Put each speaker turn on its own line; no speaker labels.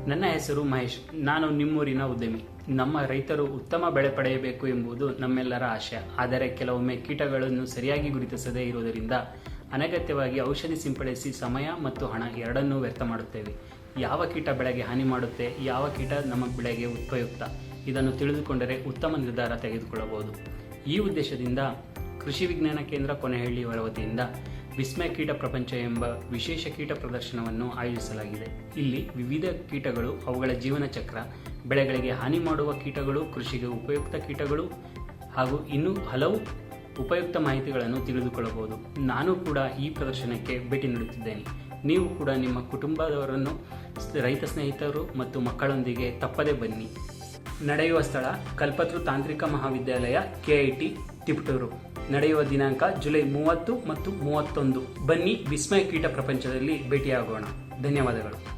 ನನ್ನ ಹೆಸರು ಮಹೇಶ್. ನಾನು ನಿಮ್ಮೂರಿನ ಉದ್ಯಮಿ. ನಮ್ಮ ರೈತರು ಉತ್ತಮ ಬೆಳೆ ಪಡೆಯಬೇಕು ಎಂಬುದು ನಮ್ಮೆಲ್ಲರ ಆಶಯ. ಆದರೆ ಕೆಲವೊಮ್ಮೆ ಕೀಟಗಳನ್ನು ಸರಿಯಾಗಿ ಗುರುತಿಸದೇ ಇರುವುದರಿಂದ ಅನಗತ್ಯವಾಗಿ ಔಷಧಿ ಸಿಂಪಡಿಸಿ ಸಮಯ ಮತ್ತು ಹಣ ಎರಡನ್ನೂ ವ್ಯರ್ಥ ಮಾಡುತ್ತೇವೆ. ಯಾವ ಕೀಟ ಬೆಳೆಗೆ ಹಾನಿ ಮಾಡುತ್ತೆ, ಯಾವ ಕೀಟ ನಮ್ಮ ಬೆಳೆಗೆ ಉಪಯುಕ್ತ, ಇದನ್ನು ತಿಳಿದುಕೊಂಡರೆ ಉತ್ತಮ ನಿರ್ಧಾರ ತೆಗೆದುಕೊಳ್ಳಬಹುದು. ಈ ಉದ್ದೇಶದಿಂದ ಕೃಷಿ ವಿಜ್ಞಾನ ಕೇಂದ್ರ ಕೊನೆಹಳ್ಳಿಯವರ ವತಿಯಿಂದ ವಿಸ್ಮಯ ಕೀಟ ಪ್ರಪಂಚ ಎಂಬ ವಿಶೇಷ ಕೀಟ ಪ್ರದರ್ಶನವನ್ನು ಆಯೋಜಿಸಲಾಗಿದೆ. ಇಲ್ಲಿ ವಿವಿಧ ಕೀಟಗಳು, ಅವುಗಳ ಜೀವನ ಚಕ್ರ, ಬೆಳೆಗಳಿಗೆ ಹಾನಿ ಮಾಡುವ ಕೀಟಗಳು, ಕೃಷಿಗೆ ಉಪಯುಕ್ತ ಕೀಟಗಳು ಹಾಗೂ ಇನ್ನೂ ಹಲವು ಉಪಯುಕ್ತ ಮಾಹಿತಿಗಳನ್ನು ತಿಳಿದುಕೊಳ್ಳಬಹುದು. ನಾನು ಕೂಡ ಈ ಪ್ರದರ್ಶನಕ್ಕೆ ಭೇಟಿ ನೀಡುತ್ತಿದ್ದೇನೆ. ನೀವು ಕೂಡ ನಿಮ್ಮ ಕುಟುಂಬದವರನ್ನು, ರೈತ ಸ್ನೇಹಿತರು ಮತ್ತು ಮಕ್ಕಳೊಂದಿಗೆ ತಪ್ಪದೇ ಬನ್ನಿ. ನಡೆಯುವ ಸ್ಥಳ ಕಲ್ಪತರು ತಾಂತ್ರಿಕ ಮಹಾವಿದ್ಯಾಲಯ, KIT, ತಿಪಟೂರು. ನಡೆಯುವ ದಿನಾಂಕ ಜುಲೈ 30 ಮತ್ತು 31. ಬನ್ನಿ, ವಿಸ್ಮಯ ಕೀಟ ಪ್ರಪಂಚದಲ್ಲಿ ಭೇಟಿಯಾಗೋಣ. ಧನ್ಯವಾದಗಳು.